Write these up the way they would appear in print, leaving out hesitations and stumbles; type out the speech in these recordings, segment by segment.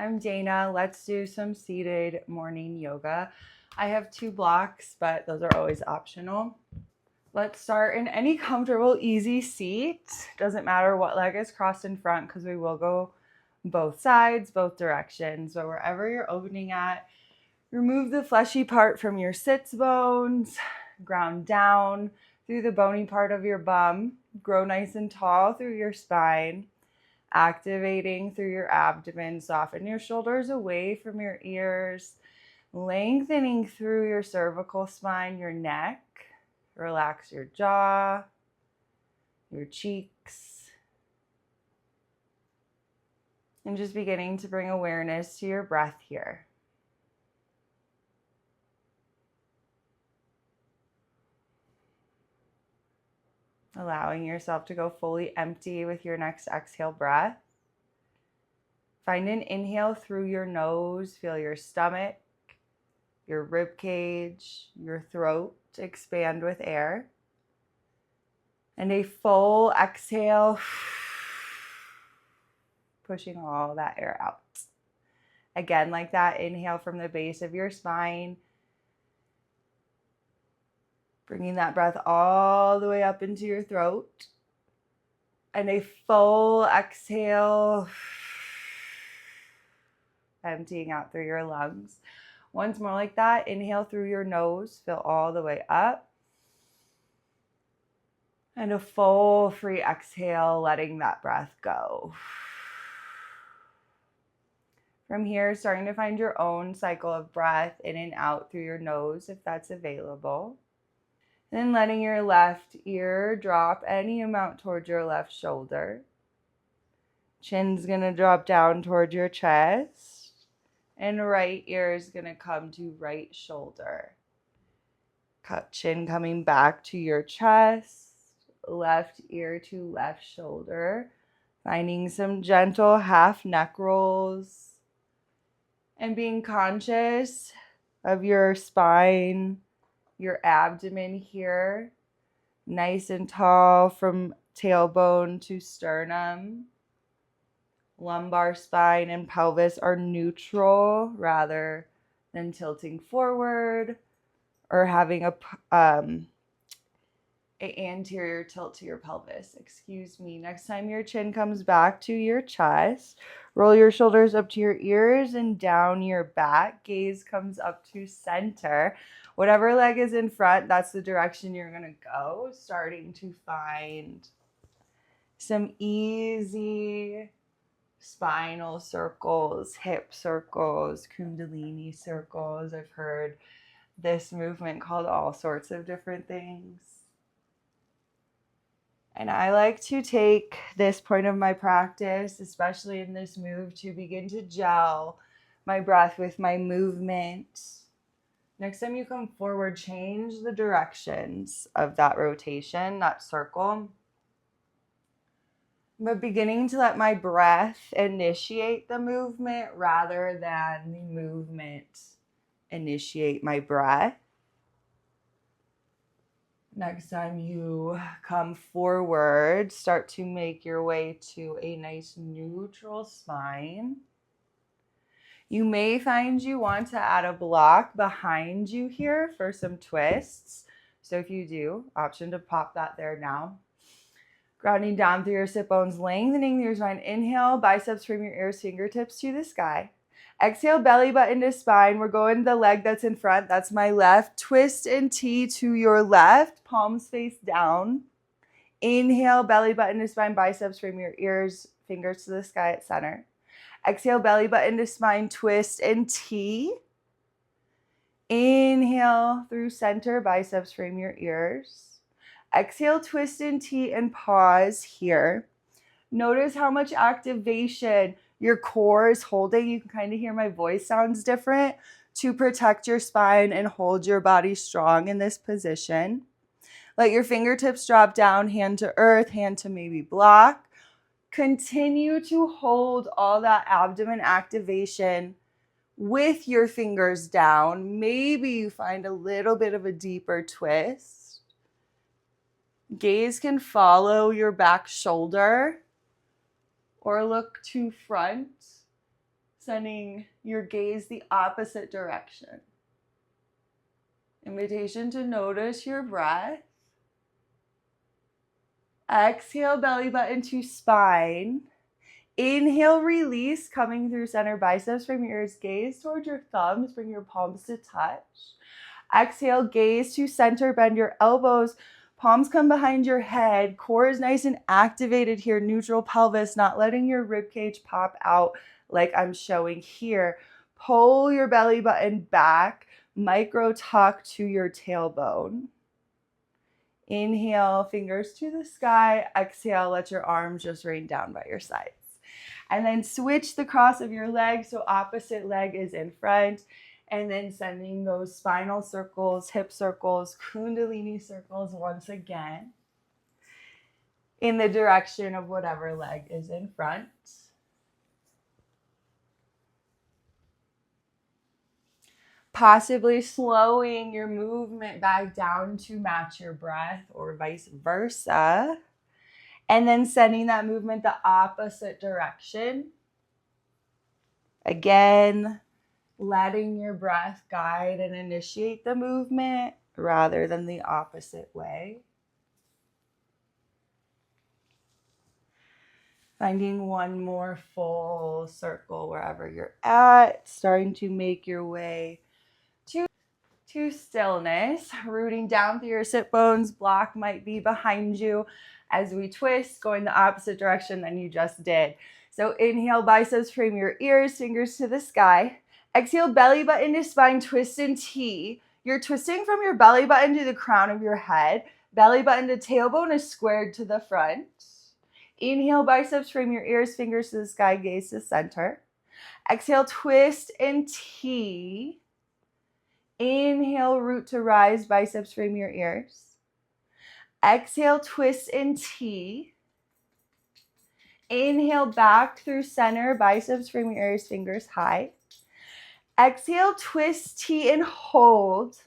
I'm Dana. Let's do some seated morning yoga. I have 2 blocks, but those are always optional. Let's start in any comfortable, easy seat. Doesn't matter what leg is crossed in front because we will go both sides, both directions. But wherever you're opening at, remove the fleshy part from your sits bones, ground down through the bony part of your bum, grow nice and tall through your spine, activating through your abdomen, soften your shoulders away from your ears, lengthening through your cervical spine, your neck, relax your jaw, your cheeks, and just beginning to bring awareness to your breath here. Allowing yourself to go fully empty with your next exhale breath. Find an inhale through your nose. Feel your stomach, your rib cage, your throat expand with air. And a full exhale, pushing all that air out. Again, like that, inhale from the base of your spine. Bringing that breath all the way up into your throat. And a full exhale, emptying out through your lungs. Once more like that, inhale through your nose, fill all the way up. And a full free exhale, letting that breath go. From here, starting to find your own cycle of breath in and out through your nose if that's available. Then letting your left ear drop any amount towards your left shoulder. Chin's gonna drop down towards your chest. And right ear is gonna come to right shoulder. Chin coming back to your chest. Left ear to left shoulder. Finding some gentle half neck rolls. And being conscious of your spine, your abdomen here, nice and tall from tailbone to sternum. Lumbar spine and pelvis are neutral rather than tilting forward or having a anterior tilt to your pelvis. Excuse me. Next time your chin comes back to your chest, roll your shoulders up to your ears and down your back. Gaze comes up to center. Whatever leg is in front, that's the direction you're going to go. Starting to find some easy spinal circles, hip circles, kundalini circles. I've heard this movement called all sorts of different things. And I like to take this point of my practice, especially in this move, to begin to gel my breath with my movement. Next time you come forward, change the directions of that rotation, that circle. But beginning to let my breath initiate the movement rather than the movement initiate my breath. Next time you come forward, start to make your way to a nice neutral spine. You may find you want to add a block behind you here for some twists. So if you do, option to pop that there now. Grounding down through your sit bones, lengthening your spine. Inhale, biceps from your ears, fingertips to the sky. Exhale, belly button to spine. We're going the leg that's in front. That's my left. Twist and T to your left. Palms face down. Inhale, belly button to spine. Biceps from your ears. Fingers to the sky at center. Exhale, belly button to spine. Twist and T. Inhale through center. Biceps from your ears. Exhale, twist and T and pause here. Notice how much activation your core is holding. You can kind of hear my voice sounds different to protect your spine and hold your body strong in this position. Let your fingertips drop down, hand to earth, hand to maybe block. Continue to hold all that abdomen activation with your fingers down. Maybe you find a little bit of a deeper twist. Gaze can follow your back shoulder or look to front. Sending your gaze the opposite direction. Invitation to notice your breath. Exhale, belly button to spine. Inhale, release, coming through center biceps from your ears. Gaze towards your thumbs. Bring your palms to touch. Exhale, gaze to center. Bend your elbows. Palms come behind your head. Core is nice and activated here. Neutral pelvis, not letting your rib cage pop out like I'm showing here. Pull your belly button back. Micro tuck to your tailbone. Inhale, fingers to the sky. Exhale, let your arms just rain down by your sides. And then switch the cross of your legs, so opposite leg is in front. And then sending those spinal circles, hip circles, kundalini circles once again in the direction of whatever leg is in front. Possibly slowing your movement back down to match your breath or vice versa. And then sending that movement the opposite direction. Again, letting your breath guide and initiate the movement rather than the opposite way. Finding one more full circle wherever you're at. Starting to make your way to stillness. Rooting down through your sit bones. Block might be behind you as we twist, going the opposite direction than you just did. So inhale, biceps frame your ears, fingers to the sky. Exhale, belly button to spine, twist and T. You're twisting from your belly button to the crown of your head. Belly button to tailbone is squared to the front. Inhale, biceps frame your ears, fingers to the sky, gaze to center. Exhale, twist and T. Inhale, root to rise, biceps frame your ears. Exhale, twist and T. Inhale, back through center, biceps frame your ears, fingers high. Exhale, twist, T, and hold.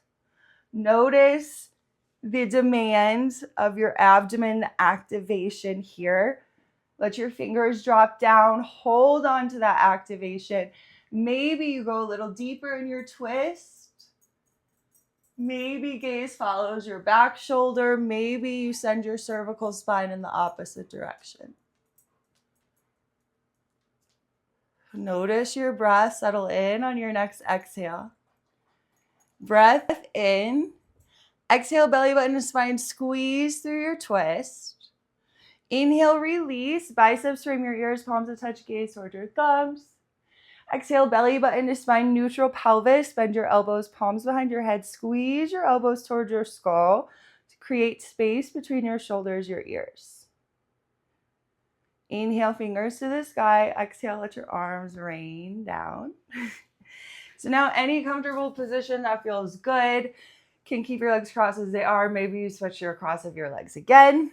Notice the demand of your abdomen activation here. Let your fingers drop down. Hold on to that activation. Maybe you go a little deeper in your twist. Maybe gaze follows your back shoulder. Maybe you send your cervical spine in the opposite direction. Notice your breath settle in on your next exhale. Breath in. Exhale, belly button to spine, squeeze through your twist. Inhale, release, biceps frame your ears, palms to touch, gaze towards your thumbs. Exhale, belly button to spine, neutral pelvis, bend your elbows, palms behind your head, squeeze your elbows towards your skull to create space between your shoulders, your ears. Inhale, fingers to the sky. Exhale, let your arms rain down. So now any comfortable position that feels good. Can keep your legs crossed as they are. Maybe you switch your cross of your legs again.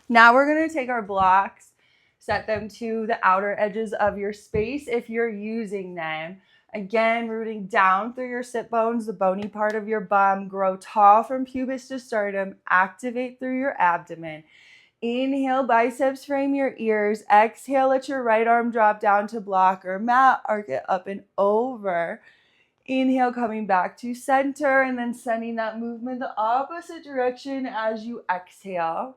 Now we're going to take our blocks, set them to the outer edges of your space if you're using them. Again, rooting down through your sit bones, the bony part of your bum. Grow tall from pubis to sternum. Activate through your abdomen. Inhale, biceps frame your ears. Exhale, let your right arm drop down to block or mat. Arc it up and over. Inhale, coming back to center and then sending that movement the opposite direction as you exhale.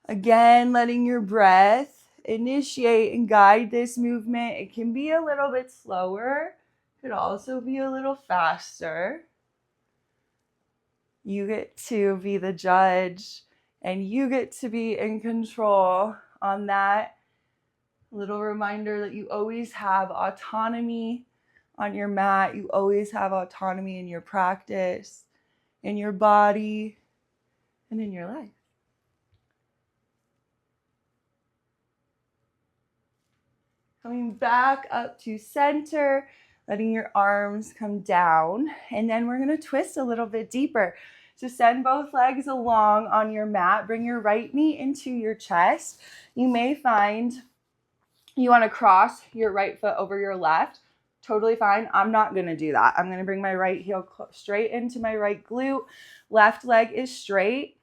Again, letting your breath initiate and guide this movement. It can be a little bit slower. It could also be a little faster. You get to be the judge and you get to be in control on that. Little reminder that you always have autonomy on your mat. You always have autonomy in your practice, in your body, and in your life. Coming back up to center, letting your arms come down, and then we're going to twist a little bit deeper. So send both legs along on your mat. Bring your right knee into your chest. You may find you want to cross your right foot over your left. Totally fine. I'm not going to do that. I'm going to bring my right heel straight into my right glute. Left leg is straight.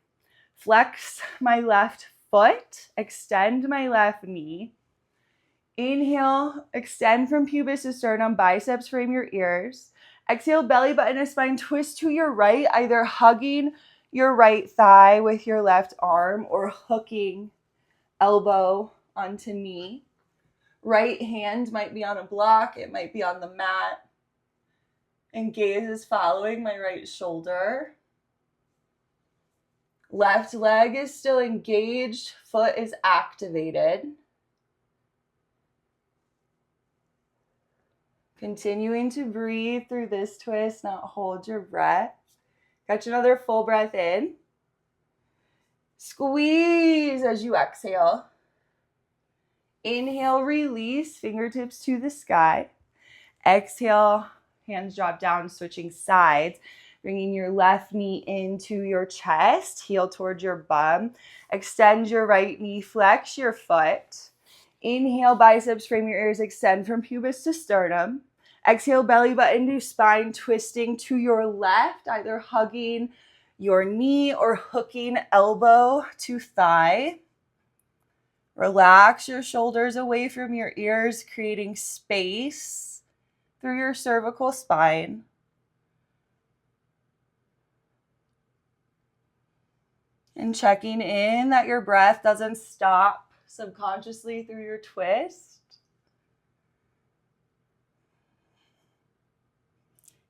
Flex my left foot. Extend my left knee. Inhale, extend from pubis to sternum, biceps frame your ears. Exhale, belly button to spine, twist to your right, either hugging your right thigh with your left arm or hooking elbow onto knee. Right hand might be on a block, it might be on the mat. And gaze is following my right shoulder. Left leg is still engaged, foot is activated. Continuing to breathe through this twist, not hold your breath. Catch another full breath in. Squeeze as you exhale. Inhale, release, fingertips to the sky. Exhale, hands drop down, switching sides. Bringing your left knee into your chest, heel towards your bum. Extend your right knee, flex your foot. Inhale, biceps frame your ears, extend from pubis to sternum. Exhale, belly button to spine, twisting to your left, either hugging your knee or hooking elbow to thigh. Relax your shoulders away from your ears, creating space through your cervical spine. And checking in that your breath doesn't stop subconsciously through your twist.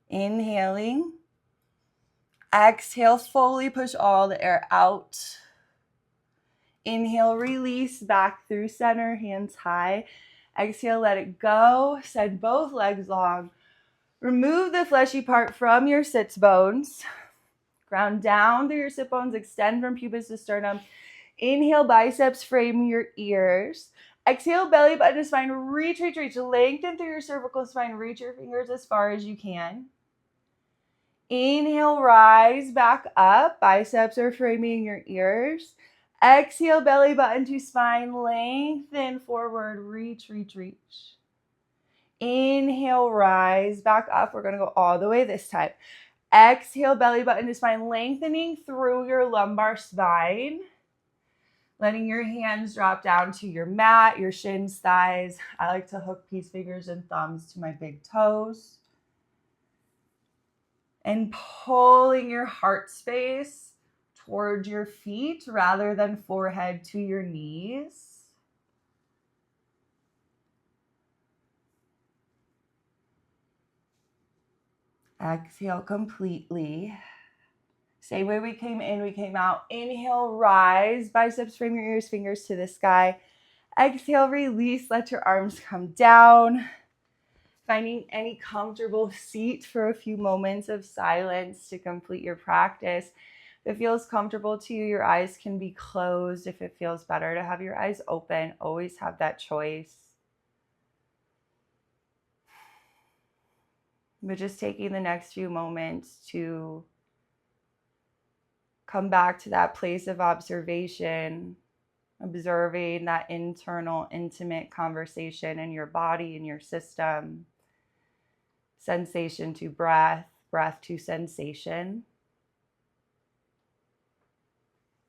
Inhaling. Exhale, fully push all the air out. Inhale, release back through center, hands high. Exhale, let it go. Send both legs long. Remove the fleshy part from your sits bones. Ground down through your sit bones. Extend from pubis to sternum. Inhale, biceps frame your ears. Exhale, belly button to spine. Reach, reach, reach. Lengthen through your cervical spine. Reach your fingers as far as you can. Inhale, rise back up. Biceps are framing your ears. Exhale, belly button to spine. Lengthen forward. Reach, reach, reach. Inhale, rise back up. We're going to go all the way this time. Exhale, belly button to spine. Lengthening through your lumbar spine. Letting your hands drop down to your mat, your shins, thighs. I like to hook peace fingers and thumbs to my big toes. And pulling your heart space towards your feet rather than forehead to your knees. Exhale completely. Same way we came in, we came out. Inhale, rise, biceps frame your ears, fingers to the sky. Exhale, release, let your arms come down. Finding any comfortable seat for a few moments of silence to complete your practice. If it feels comfortable to you, your eyes can be closed. If it feels better to have your eyes open, always have that choice. But just taking the next few moments to come back to that place of observation, observing that internal, intimate conversation in your body, in your system. Sensation to breath, breath to sensation.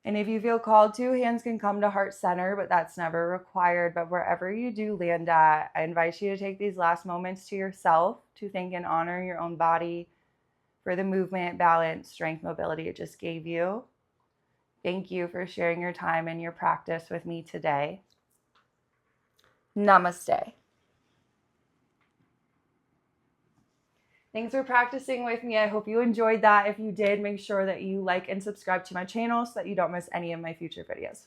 And if you feel called to, hands can come to heart center, but that's never required. But wherever you do land at, I invite you to take these last moments to yourself to thank and honor your own body for the movement, balance, strength, mobility it just gave you. Thank you for sharing your time and your practice with me today. Namaste. Thanks for practicing with me. I hope you enjoyed that. If you did, make sure that you like and subscribe to my channel so that you don't miss any of my future videos.